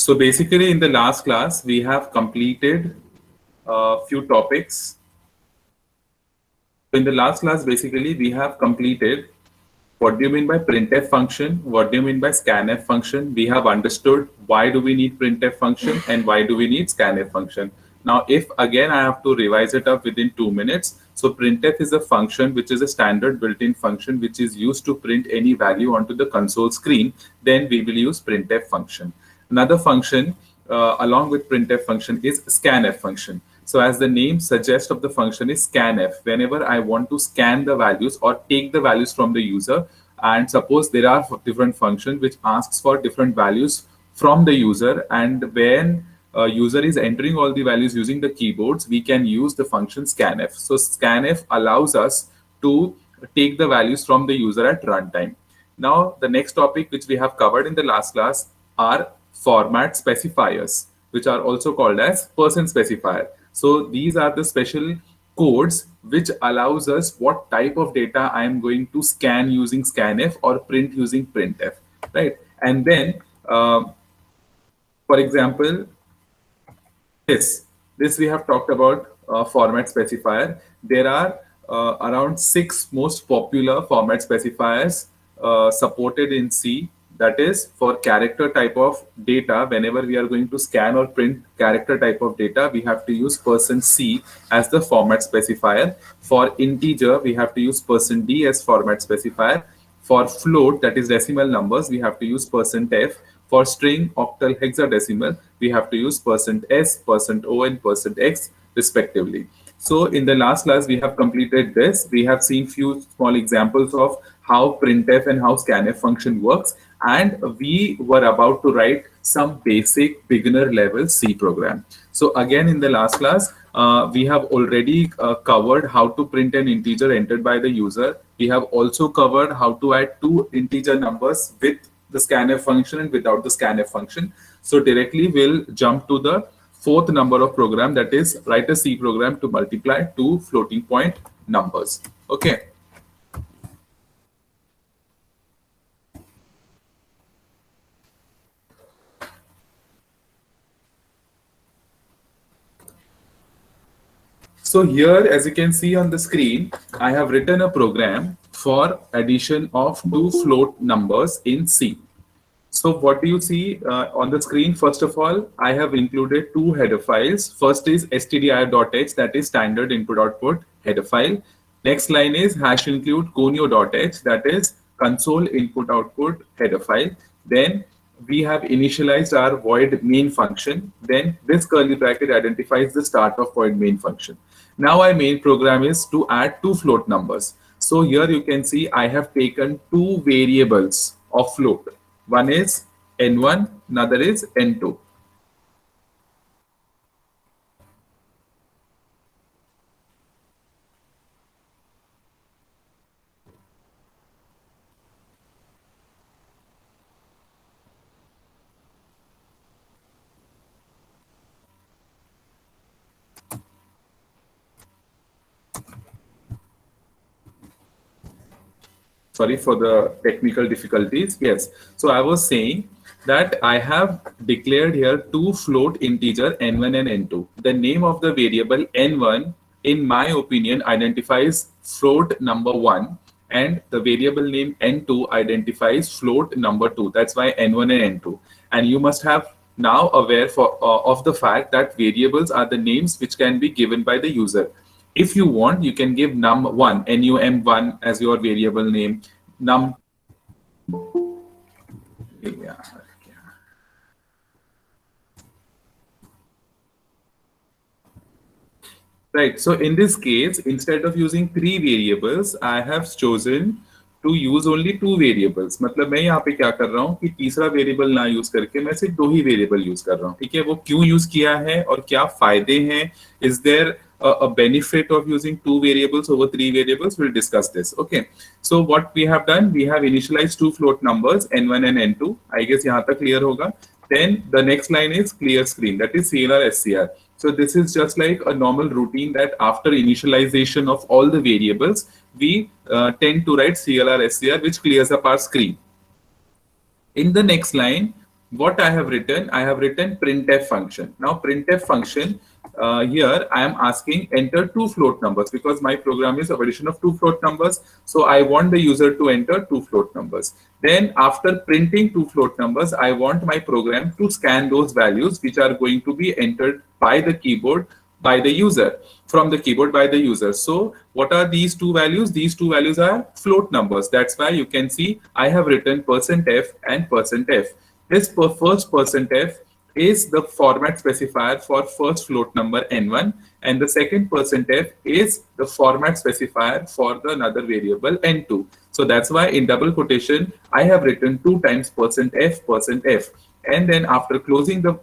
So basically, in the last class, we have completed a few topics. In the last class, basically, we have completed what do you mean by printf function, what do you mean by scanf function. We have understood why do we need printf function and why do we need scanf function. Now, if again I have to revise it up within 2 minutes, so printf is a function which is a standard built-in function which is used to print any value onto the console screen. Then we will use printf function. Another function along with printf function is scanf function. So as the name suggests of the function is scanf, whenever I want to scan the values or take the values from the user, and suppose there are different functions which asks for different values from the user, and when a user is entering all the values using the keyboards, we can use the function scanf. So scanf allows us to take the values from the user at runtime. Now, the next topic which we have covered in the last class are format specifiers, which are also called as person specifier. So these are the special codes which allows us what type of data I am going to scan using scanf or print using printf, right? And then, for example, this we have talked about format specifier. There are around 6 most popular format specifiers supported in C. That is for character type of data. Whenever we are going to scan or print character type of data, we have to use %C as the format specifier. For integer, we have to use %D as format specifier. For float, that is decimal numbers, we have to use %F. For string, octal, hexadecimal, we have to use %S, %O, and %X respectively. So in the last class, we have completed this. We have seen few small examples of how printf and how scanf function works. And we were about to write some basic beginner level C program. So again, in the last class, we have already covered how to print an integer entered by the user. We have also covered how to add 2 integer numbers with the scanf function and without the scanf function. So directly we'll jump to the 4th number of program, that is write a C program to multiply 2 floating point numbers. Okay. So here, as you can see on the screen, I have written a program for addition of 2 float numbers in C. So what do you see on the screen? First of all, I have included 2 header files. First is stdir.h, that is standard input-output header file. Next line is #include conio.h, that is console input-output header file. Then we have initialized our void main function. Then this curly bracket identifies the start of void main function. Now our main program is to add 2 float numbers. So here you can see I have taken 2 variables of float. One is n1, another is n2. Sorry for the technical difficulties. Yes. So I was saying that I have declared here 2 float integer n1 and n2. The name of the variable n1, in my opinion, identifies float number 1, and the variable name n2 identifies float number 2. That's why n1 and n2. And you must have now aware of the fact that variables are the names which can be given by the user. If you want, you can give num1, num1 as your variable name. Num. Yeah. Right. So in this case, instead of using 3 variables, I have chosen to use only 2 variables. मतलब मैं यहाँ पे क्या कर रहा हूँ कि तीसरा वेरिएबल ना यूज करके मैं सिर्फ 2 ही वेरिएबल यूज कर रहा हूँ. ठीक है, वो क्यों यूज किया है और क्या फायदे हैं? Is there a benefit of using 2 variables over 3 variables? We'll discuss this. Okay. So what we have done, we have initialized 2 float numbers n1 and n2. I guess यहाँ तक clear होगा. Then the next line is clear screen, that is CLR SCR. So this is just like a normal routine that after initialization of all the variables, we tend to write CLR SCR, which clears up our screen. In the next line, what I have written printf function. Now printf function, here I am asking enter two float numbers because my program is a addition of two float numbers. So I want the user to enter two float numbers. Then after printing two float numbers, I want my program to scan those values which are going to be entered by the keyboard by the user, from the keyboard by the user. So what are these two values? These two values are float numbers. That's why you can see I have written %f and %f. This first %f is the format specifier for first float number n1, and the second %f is the format specifier for the another variable n2. So that's why in double quotation I have written 2 times %f, and then after closing the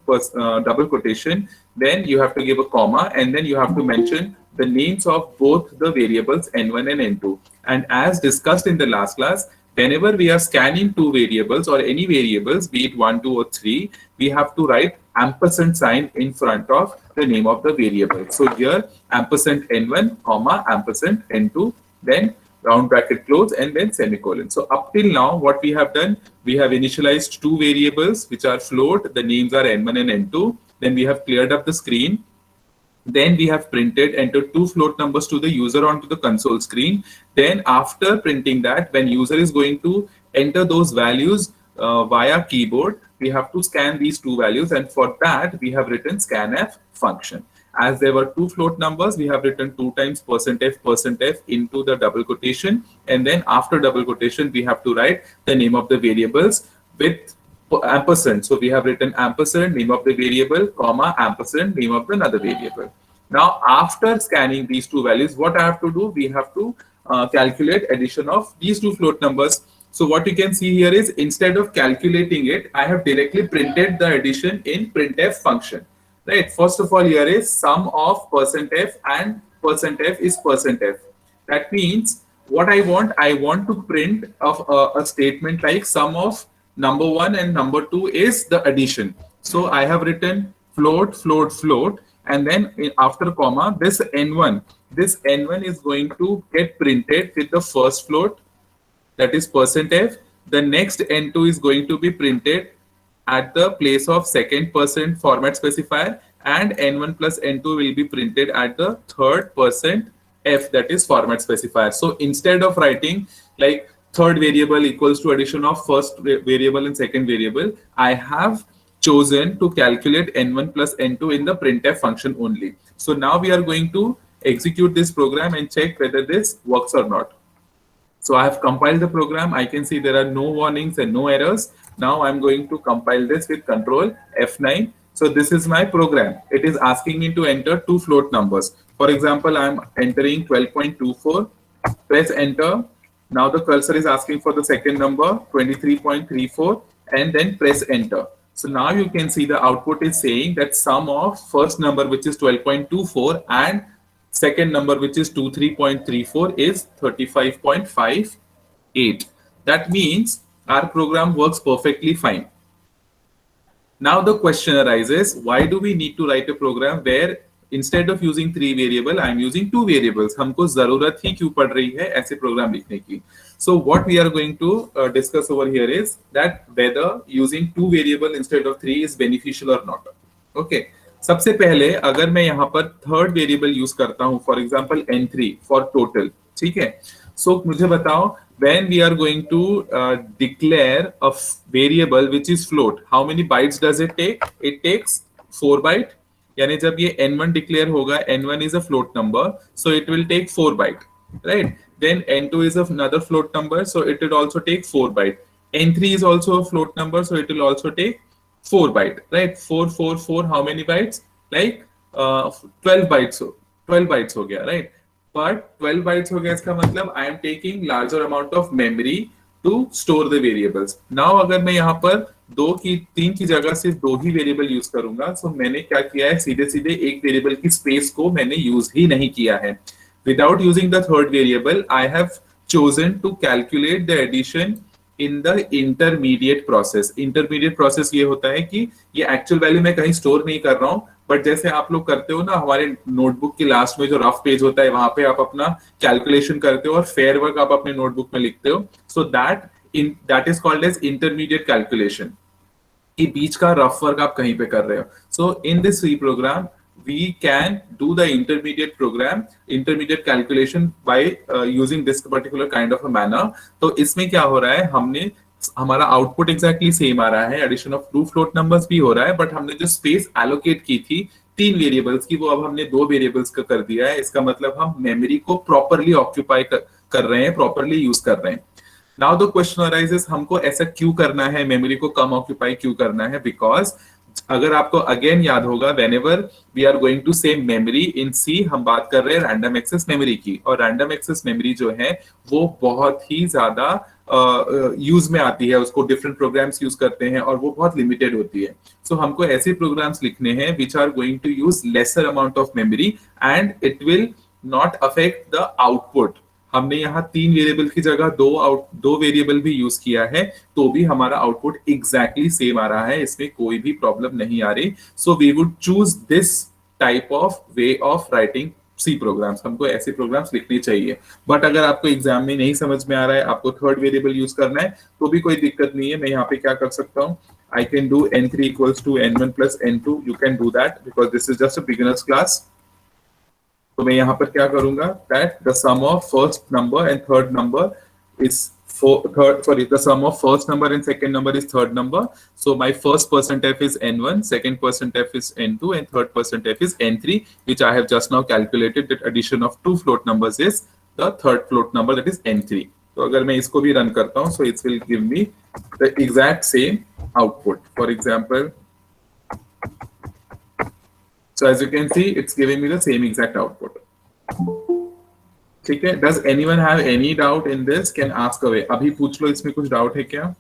double quotation, then you have to give a comma, and then you have to mention the names of both the variables n1 and n2. And as discussed in the last class, whenever we are scanning two variables or any variables, be it 1, 2 or 3, we have to write ampersand sign in front of the name of the variable. So here ampersand n1 comma ampersand n2, then round bracket close, and then semicolon. So up till now, what we have done, we have initialized two variables which are float. The names are n1 and n2. Then we have cleared up the screen. Then we have printed, entered two float numbers to the user onto the console screen. Then after printing that, when user is going to enter those values via keyboard, we have to scan these two values, and for that we have written scanf function. As there were two float numbers, we have written 2 times %f into the double quotation, and then after double quotation we have to write the name of the variables with ampersand. So we have written ampersand name of the variable comma ampersand name of the another variable. Now after scanning these two values, what I have to do, we have to calculate addition of these two float numbers. So what you can see here is, instead of calculating it, I have directly printed the addition in printf function. Right. First of all, here is sum of %f and %f is %f. That means what I want to print of a statement like sum of number 1 and number 2 is the addition. So I have written float, float, float, and then after comma, this n1 is going to get printed with the first float, that is %f. The next n2 is going to be printed at the place of second % format specifier, and n1 plus n2 will be printed at the third %f, that is format specifier. So instead of writing like third variable equals to addition of first variable and second variable, I have chosen to calculate n1 plus n2 in the printf function only. So now we are going to execute this program and check whether this works or not. So I have compiled the program. I can see there are no warnings and no errors. Now I'm going to compile this with Control F9. So this is my program. It is asking me to enter two float numbers. For example, I'm entering 12.24. Press enter. Now the cursor is asking for the second number, 23.34, and then press enter. So now you can see the output is saying that sum of first number, which is 12.24, and second number, which is 23.34, is 35.58. That means our program works perfectly fine. Now the question arises, why do we need to write a program where instead of using 3 variable, I am using 2 variables? हमको जरूरत ही क्यों पड़ रही है ऐसे program लिखने की? So what we are going to discuss over here is that whether using 2 variable instead of 3 is beneficial or not. Okay. सबसे पहले अगर मैं यहाँ पर थर्ड वेरिएबल यूज करता हूँ, for example n3 for total, ठीक है? सो मुझे बताओ, when we are going to declare a variable which is float, how many bytes does it take? It takes 4 byte. यानी जब ये n1 डिक्लेयर होगा, n1 is a float number, so it will take 4 byte, right? Then n2 is another float number, so it will also take 4 byte. n3 is also a float number, so it will also take 4 byte, right? 4, 4, 4, how many bytes? Like 12 bytes. So 12 bytes हो गया, right? But 12 bytes हो गया, इसका मतलब I am taking larger amount of memory to store the variables. Now अगर मैं यहाँ पर 3 की जगह सिर्फ 2 ही वेरिएबल यूज करूंगा, so मैंने क्या किया है, सीधे सीधे एक वेरिएबल की स्पेस को मैंने यूज ही नहीं किया है. Without using the third variable, I have chosen to calculate the addition in the intermediate process. Intermediate process ये होता है कि ये एक्चुअल वैल्यू मैं कहीं स्टोर नहीं कर रहा हूँ, बट जैसे आप लोग करते हो ना, हमारे नोटबुक के लास्ट में जो रफ पेज होता है, वहां पे आप अपना कैलकुलेशन करते हो और फेयर वर्क आप अपने नोटबुक में लिखते हो. So that is called as intermediate calculation. कि बीच का रफ वर्क आप कहीं पे कर रहे हो. So in this C program we can do the intermediate calculation by using this particular kind of a manner. तो इसमें क्या हो रहा है, हमने हमारा आउटपुट एग्जैक्टली सेम आ रहा है, addition of two float numbers भी हो रहा है, बट हमने जो स्पेस एलोकेट की थी तीन वेरिएबल्स की, वो अब हमने दो वेरिएबल्स का कर दिया है. इसका मतलब हम मेमोरी को प्रॉपरली ऑक्यूपाई कर रहे हैं, प्रॉपरली यूज कर रहे हैं. नाउ द क्वेश्चन अराइजेस, हमको ऐसा क्यों करना है, मेमोरी को कम ऑक्यूपाई क्यों करना है? बिकॉज अगर आपको अगेन याद होगा, whenever we are going to say memory in C, हम बात कर रहे हैं रैंडम एक्सेस मेमोरी की, और रैंडम एक्सेस मेमोरी जो है वो बहुत ही ज्यादा यूज में आती है, उसको डिफरेंट प्रोग्राम्स यूज करते हैं और वो बहुत लिमिटेड होती है. सो हमको ऐसे प्रोग्राम्स लिखने हैं which are going to use lesser amount of memory and it will not affect the output. हमने यहाँ तीन वेरिएबल की जगह दो वेरिएबल भी यूज किया है, तो भी हमारा आउटपुट एग्जैक्टली सेम आ रहा है, इसमें कोई भी प्रॉब्लम नहीं आ रही. So we would choose this type of way of writing C programs. हमको ऐसे प्रोग्राम्स लिखने चाहिए. बट अगर आपको एग्जाम में नहीं समझ में आ रहा है, आपको थर्ड वेरिएबल यूज करना है, तो भी कोई दिक्कत नहीं है. मैं यहाँ पे क्या कर सकता हूँ, I can do n3 equals to n1 plus n2. You can do that because this is just a beginner's class. तो मैं यहाँ पर क्या करूंगा, that the sum of first number and third number is the sum of first number and second number is third number. So my first percent f is n1, second percent f is n2, and third percent f is n3, which I have just now calculated that addition of two float numbers is the third float number, that is n3. तो अगर मैं इसको भी run करता हूँ, so it will give me the exact same output. For example, so as you can see, it's giving me the same exact output. ठीक है. Does anyone have any doubt in this? Can ask away. अभी पूछ लो, इसमें कुछ doubt है क्या?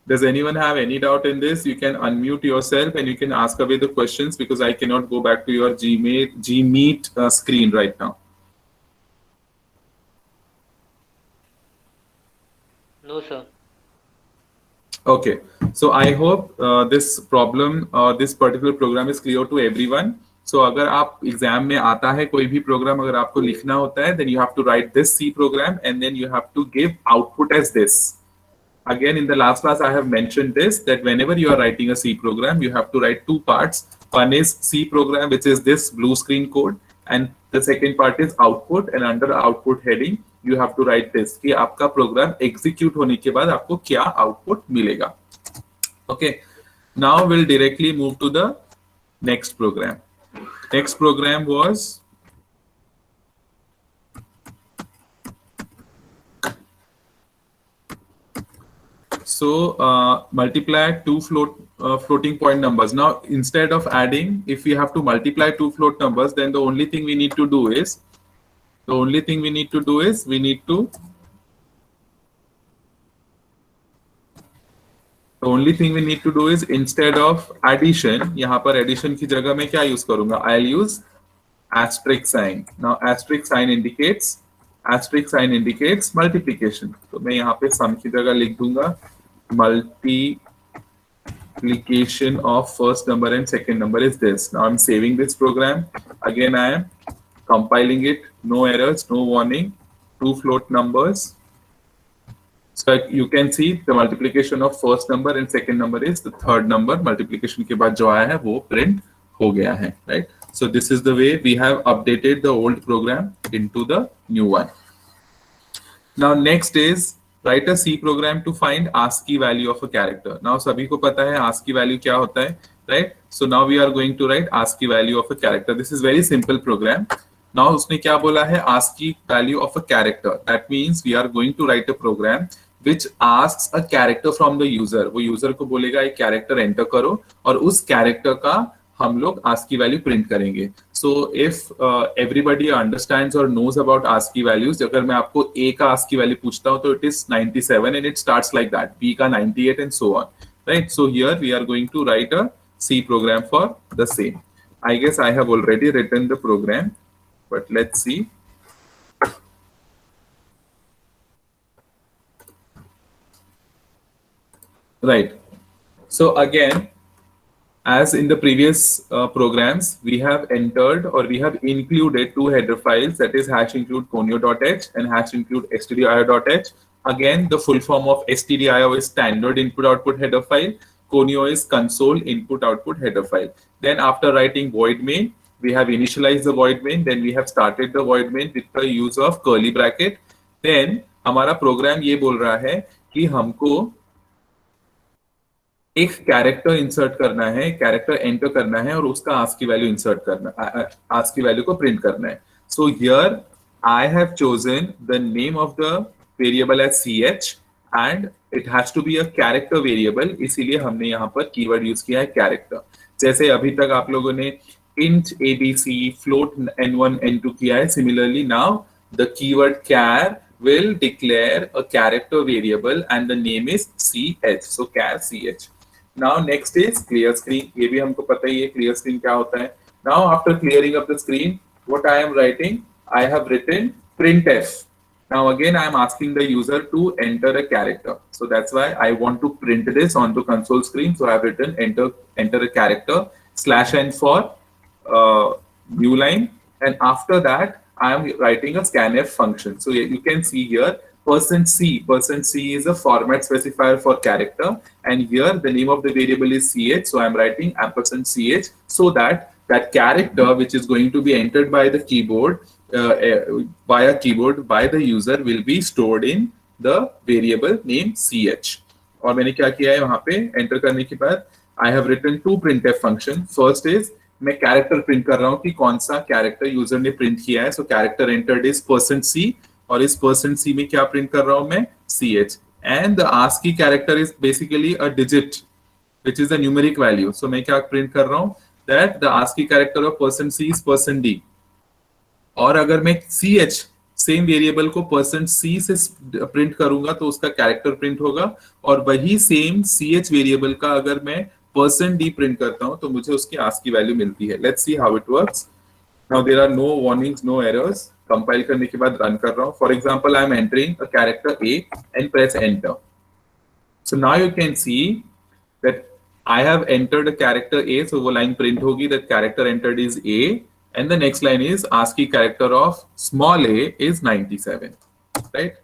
Does anyone have any doubt in this? You can unmute yourself and you can ask away the questions because I cannot go back to your Gmeet screen right now. No, sir. Okay, so I hope this problem, this particular program is clear to everyone. So अगर आप exam में आता है कोई भी programme, अगर आपको लिखना होता है, then you have to write this C program and then you have to give output as this. Again, in the last class, I have mentioned this, that whenever you are writing a C program, you have to write two parts. One is C program, which is this blue screen code, and the second part is output, and under output heading, you have to write this, कि आपका program execute होने के बाद आपको क्या output मिलेगा. Okay, now we'll directly move to the next program. Next program was multiply two floating point numbers. Now instead of adding, if we have to multiply two float numbers, then the only thing we need to do is instead of addition, यहाँ पर addition की जगह मैं क्या use करूँगा, I'll use asterisk sign. Now asterisk sign indicates multiplication. तो मैं यहाँ पे sum की जगह लिख दूंगा multiplication of first number and second number is this. Now I'm saving this program. Again, I am compiling it. No errors, no warning. Two float numbers. So you can see the multiplication of first number and second number is the third number. Multiplication के बाद जो आया है वो print हो गया है, right? So this is the way we have updated the old program into the new one. Now next is write a C program to find ASCII value of a character. Now सभी को पता है ASCII value क्या होता है, right? So now we are going to write ASCII value of a character. This is very simple program. Now उसने क्या बोला है, ASCII value of a character. That means we are going to write a program which asks a character from the user. वो user को बोलेगा एक character enter करो और उस character का हम लोग ASCII value print करेंगे. So if everybody understands or knows about ASCII values, अगर मैं आपको A का ASCII value पूछता हूँ तो it is 97 and it starts like that, B का 98 and so on, right? So here we are going to write a C program for the same. I guess I have already written the program, but let's see. Right. So again, As in the previous programs, we have entered or we have included two header files, that is hash include conio.h and hash include stdio.h. Again, the full form of stdio is standard input output header file. Conio is console input output header file. Then after writing void main, we have initialized the void main. Then we have started the void main with the use of curly bracket. Then हमारा programme ये बोल रहा है कि हमको एक character insert करना है, कैरेक्टर एंटर करना है और उसका आस्की वैल्यू इंसर्ट करना, आस्की वैल्यू को प्रिंट करना है. So here I have chosen the name of the variable as ch and it has to be a character variable, इसीलिए हमने यहाँ पर कीवर्ड यूज किया है कैरेक्टर. जैसे अभी तक आप लोगों ने int abc float n1 n2 किया है, similarly now the keyword char will declare a character variable and the name is ch, so char ch. Now next is clear screen. ये भी हमको पता ही है clear screen क्या होता है. Now after clearing up the screen, what I am writing, I have written printf. Now again I am asking the user to enter a character, so that's why I want to print this onto console screen. So I have written enter a character /n for new line, and after that I am writing a scanf function. So you can see here %c is a format specifier for character, and here the name of the variable is ch, so I am writing &ch, so that character which is going to be entered by the keyboard via keyboard by the user will be stored in the variable name ch. और मैंने क्या किया है वहां पे enter करने के बाद I have written two printf function. First is मैं कैरेक्टर प्रिंट कर रहा हूँ कि कौन सा कैरेक्टर यूजर ने प्रिंट किया है. सो कैरेक्टर एंटर्ड इज %c, और इस %c में क्या प्रिंट कर रहा हूं मैं, ch, and the ASCII character is basically a digit which is the numeric value. So मैं क्या प्रिंट कर रहा हूं, that the ASCII character of %c is %d. और अगर मैं ch सेम वेरिएबल को %c से प्रिंट करूंगा तो उसका कैरेक्टर प्रिंट होगा, और वही सेम ch वेरिएबल का अगर मैं %d प्रिंट करता हूं तो मुझे उसकी ASCII वैल्यू मिलती है. Let's see how it works. Now there are no warnings, no errors. Compile करने के बाद रन कर रहा हूं. For example I am entering a character a and press enter. So now you can see that I have entered a character a, सो वो line print होगी that character entered is a, and the next line is ASCII character of small a is 97, right?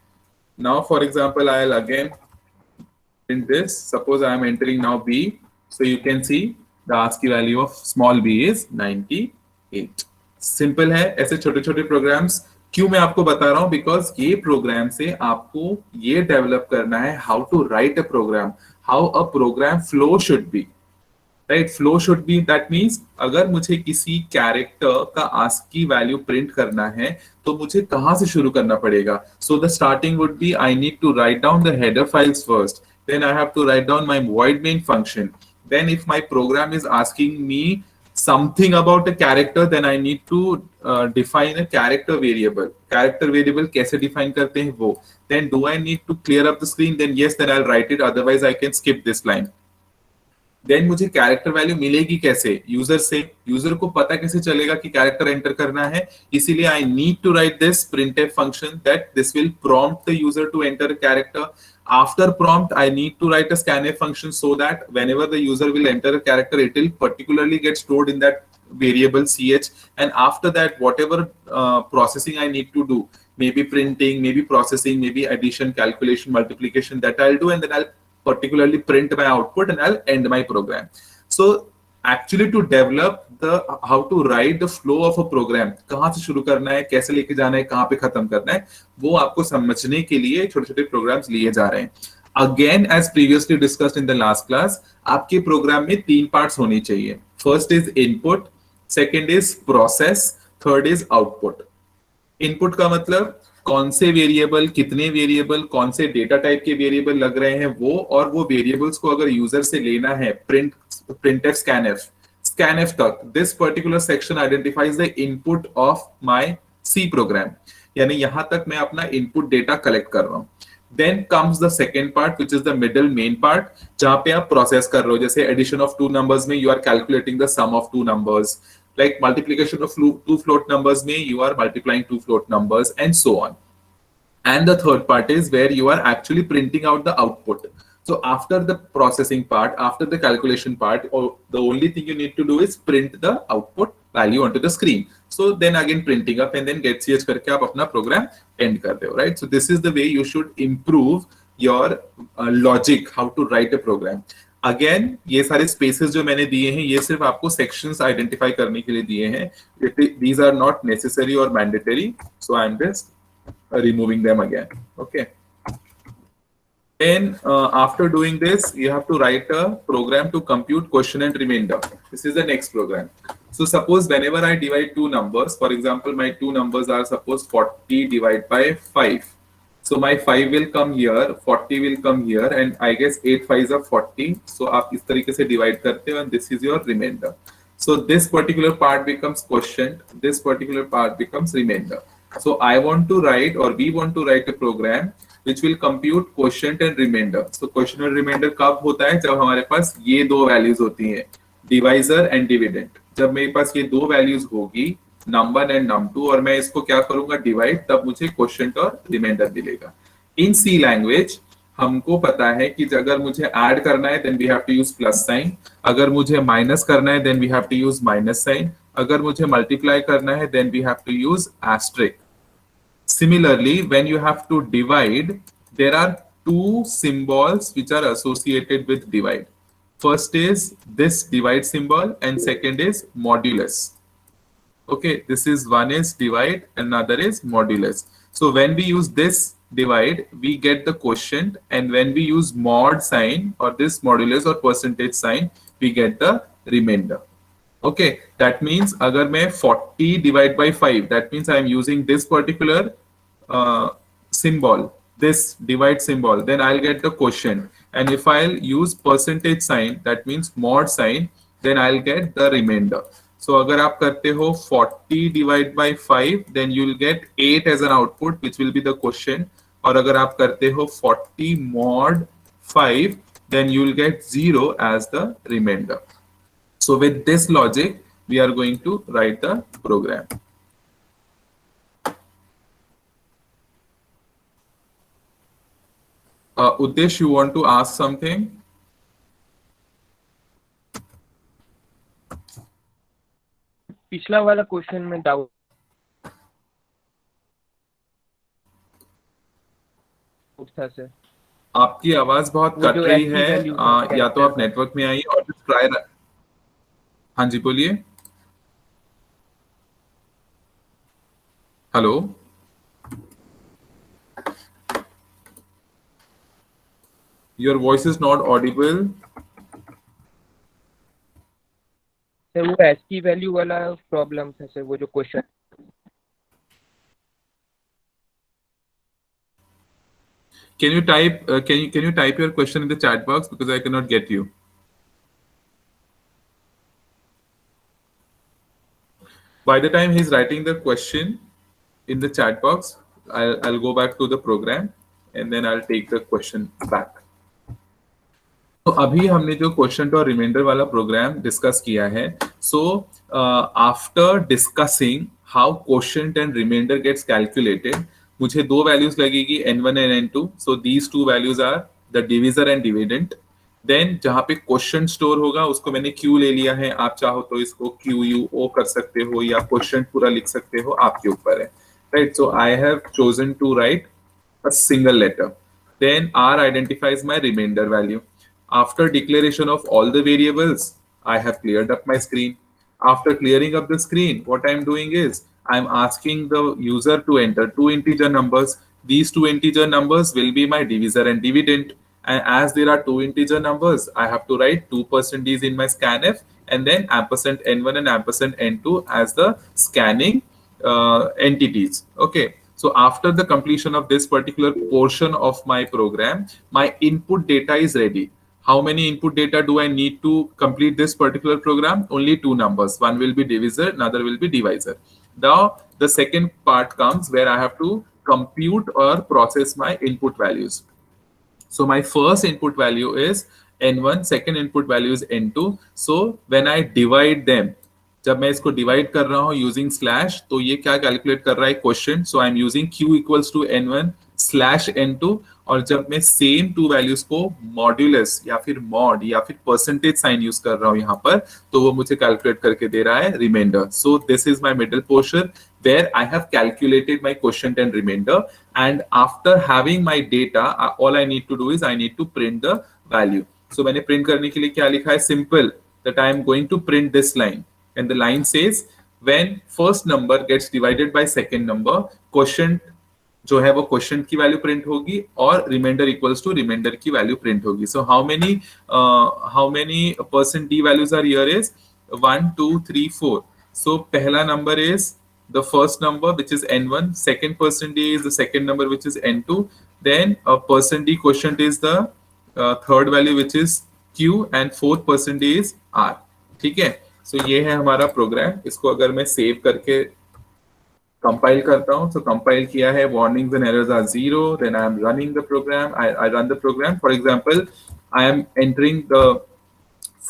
Now for example I'll again print this. Suppose I am entering now b, so you can see the ASCII value of small b is 98. Simple है. ऐसे छोटे छोटे programmes क्यों मैं आपको बता रहा हूं, बिकॉज ये प्रोग्राम से आपको ये डेवलप करना है how to write a program, how a program flow should be, right. Flow should be, that means अगर मुझे किसी कैरेक्टर का ASCII वैल्यू प्रिंट करना है तो मुझे कहां से शुरू करना पड़ेगा. So the starting would be I need to write down the header files first, then I have to write down my void main function. Then if my program is asking me something about a character, then I need to define a character variable. Character variable कैसे define करते हैं वो. Then do I need to clear up the screen? Then yes, then I'll write it. Otherwise I can skip this line. देन मुझे character value मिलेगी कैसे, user से. User को पता कैसे चलेगा कि कैरेक्टर एंटर करना है, इसीलिए I need to write this printf function that this will prompt the user to enter a character. After prompt, I need to write a scanf function so that whenever the user will enter a character, it will particularly get stored in that variable ch. And after that, whatever processing I need to do, maybe printing, maybe processing, maybe addition, calculation, multiplication, that I'll do, and then I'll particularly print my output and I'll end my program. So actually to develop the how to write the flow of a program, कहां से शुरू करना है, कैसे लेके जाना है, कहां पे खत्म करना है, वो आपको समझने के लिए छोटे छोटे प्रोग्राम्स लिए जा रहे हैं. Again as previously discussed in the last class, आपके प्रोग्राम में 3 पार्ट्स होनी चाहिए. First is input, second is process, third is output. Input का मतलब कौन से वेरिएबल, कितने वेरिएबल, कौन से डेटा टाइप के वेरिएबल लग रहे हैं वो, और वो वेरिएबल्स को अगर यूजर से लेना है printf scanf तक, this particular section identifies the input of my C program. यानी यहां तक मैं अपना इनपुट डेटा कलेक्ट कर रहा हूं. Then comes the second part which is the middle main part, जहां पे आप प्रोसेस कर रहे हो. जैसे एडिशन ऑफ 2 नंबर्स में you are calculating the sum of 2 numbers, like multiplication of 2 float numbers may you are multiplying 2 float numbers, and so on. And the third part is where you are actually printing out the output. So after the processing part, after the calculation part, or the only thing you need to do is print the output value onto the screen. So then again printing up and then get ch करके आप अपना program end कर दो, right? So this is the way you should improve your logic, how to write a program. Again, ये सारे spaces जो मैंने दिए हैं, ये सिर्फ आपको sections identify करने के लिए दिए हैं. These are not necessary or mandatory. So I am just removing them again. Okay. Then after doing this, you have to write a program to compute quotient and remainder. This is the next program. So suppose whenever I divide two numbers, for example, my two numbers are suppose 40 divided by 5. So my 5 will come here, 40 will come here, and I guess 8 5s are 40. So आप इस तरीके से divide करते हो, and this is your remainder. So this particular part becomes quotient, this particular part becomes remainder. So I want to write, or we want to write a program which will compute quotient and remainder. So quotient and remainder कब होता है? जब हमारे पास ये दो values होती हैं, divisor and dividend. जब मेरे पास ये दो values होगी, num1 and num2, और मैं इसको क्या करूंगा divide, तब मुझे quotient और remainder मिलेगा. In C language हमको पता है कि अगर मुझे add करना है then we have to use plus sign, अगर मुझे minus करना है then we have to use minus sign, अगर मुझे multiply करना है then we have to use asterisk. Similarly, when you have to divide, there are two symbols which are associated with divide. First is this divide symbol and second is modulus. Okay, this is one is divide, another is modulus. So when we use this divide, we get the quotient, and when we use mod sign or this modulus or percentage sign, we get the remainder. Okay, that means अगर मैं 40 divide by 5, that means I am using this particular symbol, this divide symbol, then I'll get the quotient. And if I'll use percentage sign, that means mod sign, then I'll get the remainder. So अगर आप करते हो 40 divide by 5, then you'll get 8 as an output, which will be the quotient. और अगर आप करते हो 40 mod 5, then you'll get 0 as the remainder. So with this logic, we are going to write the program. Udesh, you want to ask something? पिछला वाला question में doubt था sir. आपकी आवाज बहुत कट रही है, या तो आप नेटवर्क में आइए और ट्राई. हाँ जी बोलिए. Hello, your voice is not audible. Sir वो एस की वैल्यू वाला प्रॉब्लम था सर, वो जो question. Can you type can you type your question in the chat box, because I cannot get you. By the time he's writing the question in the chat box, I'll go back to the program and then I'll take the question back. तो अभी हमने जो question और reminder वाला programme discuss किया है. So after discussing how quotient and remainder gets calculated, मुझे दो वैल्यूज लगेगी n1 and n2. So these two values are the divisor and dividend. Then जहां पे क्वोशंट स्टोर होगा उसको मैंने q ले लिया है. आप चाहो तो इसको QUO कर सकते हो या क्वोशंट पूरा लिख सकते हो, आपके ऊपर है, right. So I have chosen to write a single letter. Then R identifies my remainder value. After declaration of all the variables, I have cleared up my screen. After clearing up the screen, what I'm doing is I'm asking the user to enter two integer numbers. These two integer numbers will be my divisor and dividend. And as there are two integer numbers, I have to write 2% in my scanf and then ampersand n1 and ampersand n2 as the scanning entities. Okay. So after the completion of this particular portion of my program, my input data is ready. How many input data do I need to complete this particular program? Only two numbers. One will be divisor, another will be divisor. Now, the second part comes where I have to compute or process my input values. So my first input value is n1, second input value is n2. So when I divide them, जब मैं इसको divide कर रहा हूं using slash, तो ये क्या calculate कर रहा है question. So I am using q equals to n1 slash n2, और जब मैं सेम टू वैल्यूज को मॉड्यूलस या फिर मॉड या फिर परसेंटेज साइन यूज कर रहा हूं यहाँ पर, तो वो मुझे कैलकुलेट करके दे रहा है remainder. So this is my middle portion where I have calculated my quotient and remainder, and after having my data, all I need to do is I need to print the value. So मैंने print करने के लिए क्या लिखा है? Simple, that I am going to print this line, and the line says when first number gets divided by second number, quotient जो है वो क्वेश्चन की वैल्यू प्रिंट होगी और रिमाइंडर इक्वल्स टू रिमाइंडर की वैल्यू प्रिंट होगी. So how many percent D values are here is 1 2 3 4. सो पहला number is the first number which is n1, second percent d is the second number which is n2, then a percent d quotient is the third value which is q, and fourth percent d is r. ठीक है. सो ये है हमारा programme. इसको अगर मैं save करके compile करता हूं, तो कंपाइल किया है, warnings and errors are 0, then I am running the program. I run the program. For example, I am entering the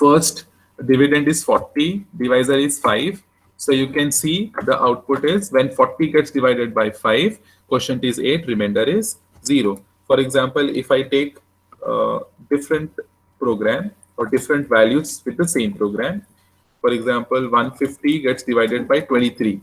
first dividend is 40, divisor is 5. So you can see the output is when 40 gets divided by 5, quotient is 8, remainder is 0. For example, if I take different program or different values with the same program, for example, 150 gets divided by 23.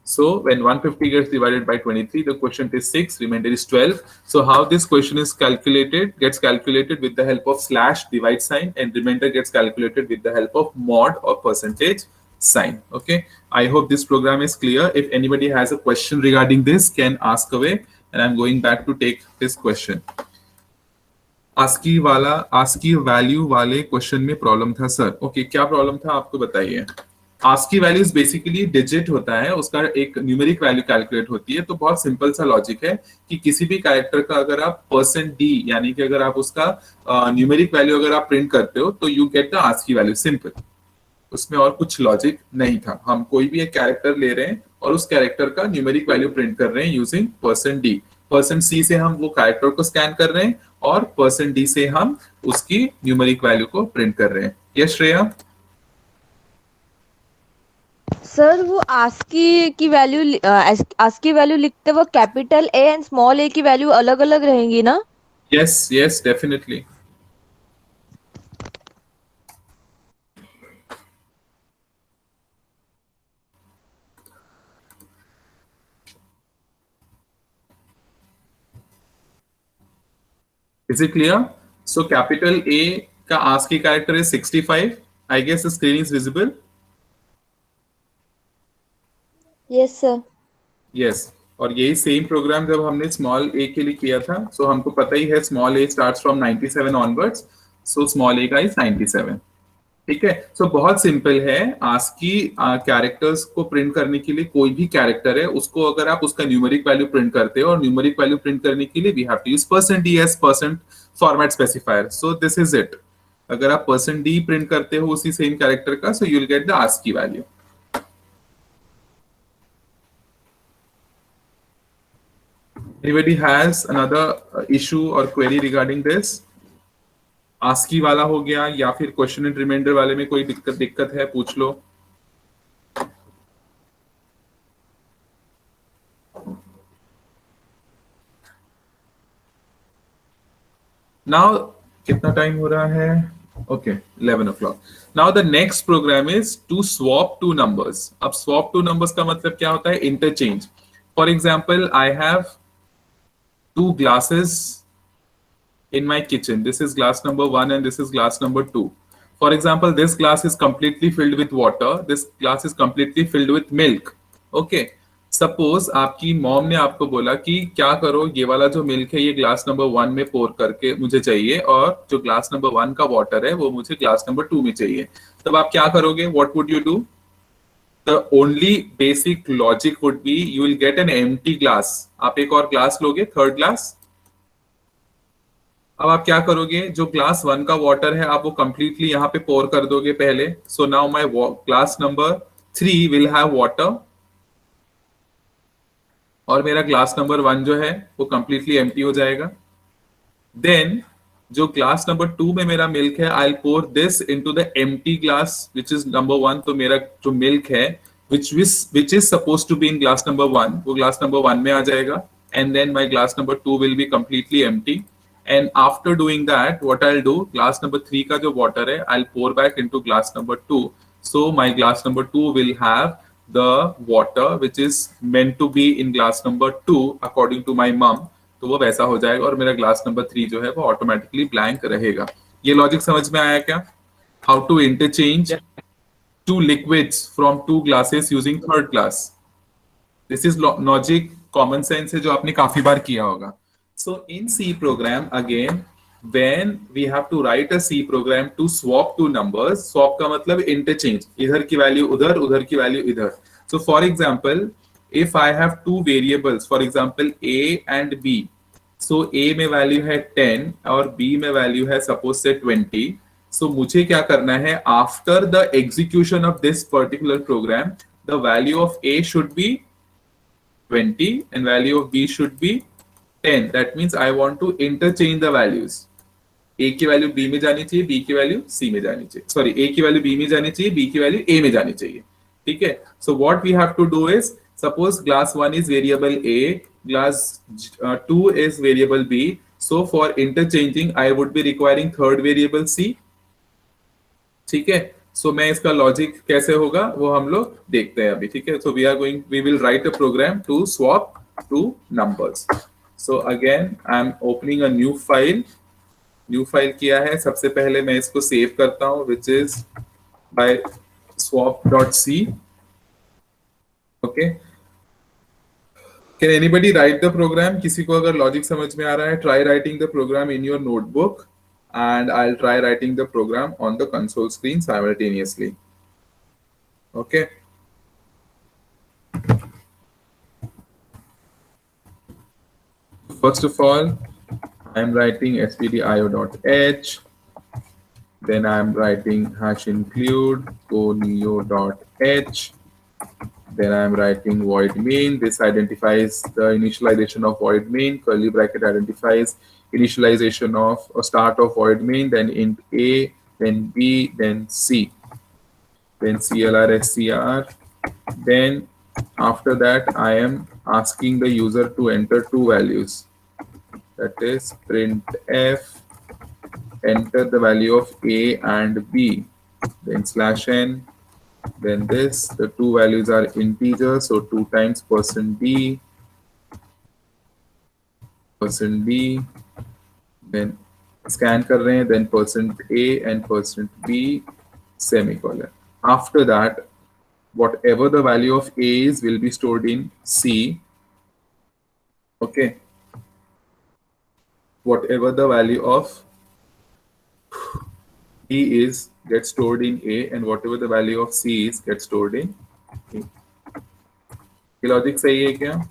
So when 150 gets divided by 23, the quotient is 6, remainder is 12. So how this question is calculated? Gets calculated with the help of slash divide sign, and remainder gets calculated with the help of mod or percentage sign. Okay, I hope this program is clear. If anybody has a question regarding this, can ask away, and I'm going back to take this question. ASCII value वाले question में problem था sir. Okay, क्या problem था आपको बताइए. ASCII values basically digit होता है, उसका एक न्यूमेरिक वैल्यू कैलकुलेट होती है. तो बहुत सिंपल सा लॉजिक है कि किसी भी कैरेक्टर का अगर आप परसेंट डी यानी कि अगर आप उसका न्यूमेरिक वैल्यू अगर आप प्रिंट करते हो तो you get the ASCII value. Simple, उसमें और कुछ लॉजिक नहीं था. हम कोई भी एक कैरेक्टर ले रहे हैं और उस कैरेक्टर का न्यूमेरिक वैल्यू प्रिंट कर रहे हैं using percent D. Percent C से हम वो कैरेक्टर को स्कैन कर रहे हैं और परसेंट डी से हम उसकी न्यूमेरिक वैल्यू को प्रिंट कर रहे हैं. यस श्रेया. सर वो ASCII वैल्यू लिखते वक्त कैपिटल ए एंड स्मॉल ए की वैल्यू अलग अलग रहेंगी ना? Yes yes definitely. Is it clear? So capital A का ASCII character is 65. I guess the screen is visible. Yes sir. Yes. और यही सेम प्रोग्राम जब हमने स्मॉल ए के लिए किया था, सो हमको पता ही है small A starts from 97 onwards. So small A का इज 97. ठीक है. सो बहुत सिंपल है. ASCII कैरेक्टर्स को प्रिंट करने के लिए कोई भी कैरेक्टर है उसको अगर आप उसका न्यूमेरिक वैल्यू प्रिंट करते हो, और न्यूमेरिक वैल्यू प्रिंट करने के लिए we have to use percent D S percent format specifier. So this is it. अगर आप परसेंट डी प्रिंट करते हो उसी सेम कैरेक्टर का, so you will get the ASCII value. Anybody has another issue or query regarding this? ASCII वाला हो गया या फिर क्वेश्चन एंड रिमाइंडर वाले में कोई दिक्कत है, पूछ लो. Now कितना टाइम हो रहा है? Okay, 11 o'clock. Now the next program is to swap two numbers. अब swap two numbers का मतलब क्या होता है? Interchange. For example, I have two glasses in my kitchen. This is glass number 1 and this is glass number 2. For example, this glass is completely filled with water. This glass is completely filled with milk. Okay. Suppose आपकी mom ने आपको बोला कि क्या करो, ये वाला जो मिल्क है ये ग्लास नंबर 1 में पोर करके मुझे चाहिए, और जो ग्लास नंबर 1 का वाटर है वो मुझे ग्लास नंबर 2 में चाहिए. तब आप क्या करोगे? What would you do? The only basic logic would be you will get an empty glass. आप एक और ग्लास लोगे, थर्ड ग्लास. अब आप क्या करोगे? जो ग्लास 1 का वाटर है आप वो कंप्लीटली यहाँ पे पोर कर दोगे पहले. So now my glass number 3 will have water, और मेरा ग्लास नंबर 1 जो है वो कंप्लीटली एम्प्टी हो जाएगा. देन जो ग्लास नंबर 2 में मेरा मिल्क है, I will pour this into the empty glass which is number 1. तो मेरा जो मिल्क है which is supposed to be in glass number 1 वो ग्लास नंबर 1 में आ जाएगा. and then my glass number 2 will be completely empty. And after doing that, what I'll do, glass number 3 का जो water है, I'll pour back into glass number 2. So my glass number 2 will have the water which is meant to be in glass number 2 according to my mom. तो वो वैसा हो जाएगा और मेरा ग्लास नंबर 3 जो है वो ऑटोमेटिकली ब्लैंक रहेगा. ये लॉजिक समझ में आया क्या? How to interchange two liquids from two glasses using third class. This is logic, common sense है जो आपने काफी बार किया होगा. So in C program again, when we have to write a C program to swap two numbers, swap का मतलब interchange, इधर की value उधर, उधर की value इधर. So for example, if I have two variables, for example A and B, so A में value है 10 और B में value है suppose से 20. So मुझे क्या करना है, after the execution of this particular program, the value of A should be 20 and value of B should be 10. That means I want to interchange the values. A की value B में जानी चाहिए, B की value C में जानी चाहिए. Sorry, A की value B में जानी चाहिए, B की वैल्यू A में जानी चाहिए. ठीक है? So what we have to do is, suppose glass 1 is variable A, glass 2 is variable B. So for interchanging, I would be requiring third variable C. ठीक है. सो मैं इसका लॉजिक कैसे होगा वो हम लोग देखते हैं अभी. ठीक है. So we will write a program to swap two numbers. So again I am opening a new file किया है. सबसे पहले मैं इसको सेव करता हूं, which is by swap.c. Okay. Can anybody write the program? किसी को अगर लॉजिक समझ में आ रहा है, try writing the program in your notebook. And I'll try writing the program on the console screen simultaneously. Okay. First of all, I'm writing stdio.h. Then I'm writing hash include coneo.h. Then I'm writing void main. This identifies the initialization of void main. Curly bracket identifies initialization of or start of void main, then int A, then B, then C, then CLR SCR. Then after that I am asking the user to enter two values, that is printf, enter the value of A and B, then /n, then this, the two values are integers, so 2 times %d, then scan कर रहे हैं, then %a and %b semicolon. After that, whatever the value of A is will be stored in C. Okay. Whatever the value of B is gets stored in A, and whatever the value of C is gets stored in A. ये logic सही है क्या?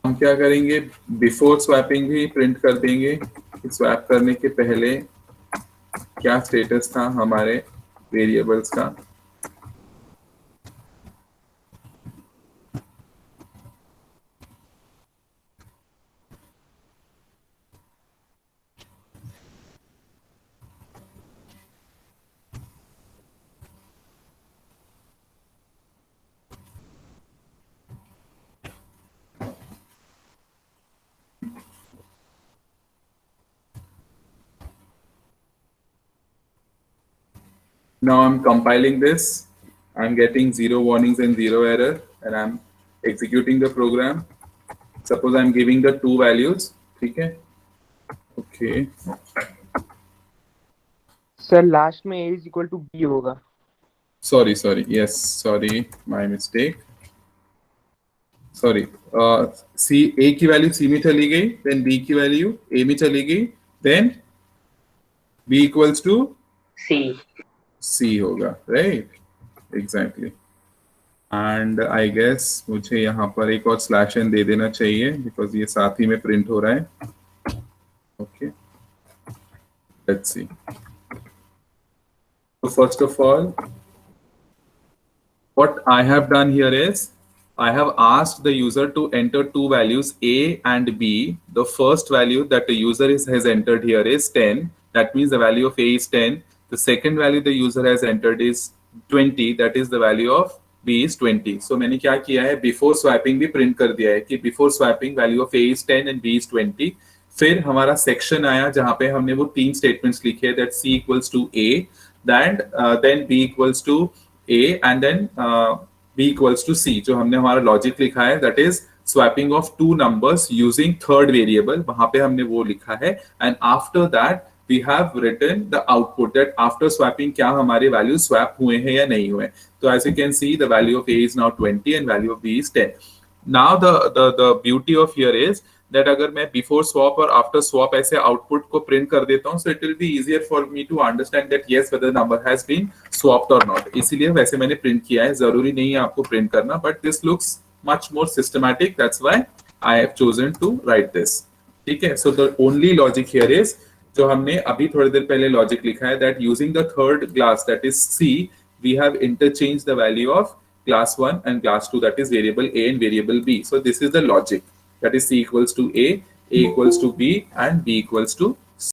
हम क्या करेंगे, before swapping भी print कर देंगे. स्वैप करने के पहले क्या स्टेटस था हमारे वेरिएबल्स का. Now I'm compiling this. I'm getting 0 warnings and 0 error, and I'm executing the program. Suppose I'm giving the two values. ठीक है? Okay. सर लास्ट में A is equal to B होगा. Sorry. Yes, sorry, my mistake. Sorry. C, A की value C में चली गई, then B की value A में चली गई, then B equals to C होगा, right? Exactly. And I guess मुझे यहाँ पर एक और /n दे देना चाहिए because ये साथ ही में प्रिंट हो रहा है. Okay. Let's see. So first of all, what I have done here is I have asked the user to enter two values A and B. The first value that the user has entered here is 10. That means the value of A is 10. The second value the user has entered is 20. That is the value of B is 20. So मैंने क्या किया है, before swapping भी print कर दिया है कि before swapping value of A is 10 and B is 20. फिर हमारा section आया जहाँ पे हमने वो तीन statements लिखे that C equals to A, then B equals to A and then B equals to C. जो हमने हमारा logic लिखा है that is swapping of two numbers using third variable, वहाँ पे हमने वो लिखा है. And after that we have written the output that after swapping क्या हमारे value swap हुए हैं या नहीं हुए. So as you can see the value of A is now 20 and value of B is 10. Now the beauty of here is that अगर मैं before swap और after swap ऐसे output को print कर देता हूँ, so it will be easier for me to understand that yes whether the number has been swapped or not. इसीलिए वैसे मैंने print किया है, जरूरी नहीं है आपको print करना, but this looks much more systematic. That's why I have chosen to write this. ठीक है, so the only logic here is जो हमने अभी थोड़ी देर पहले logic लिखा है that using the third class that is C, we have interchanged the value of class 1 and class 2, that is variable A and variable B. So this is the logic. That is C equals to A equals to B, and B equals to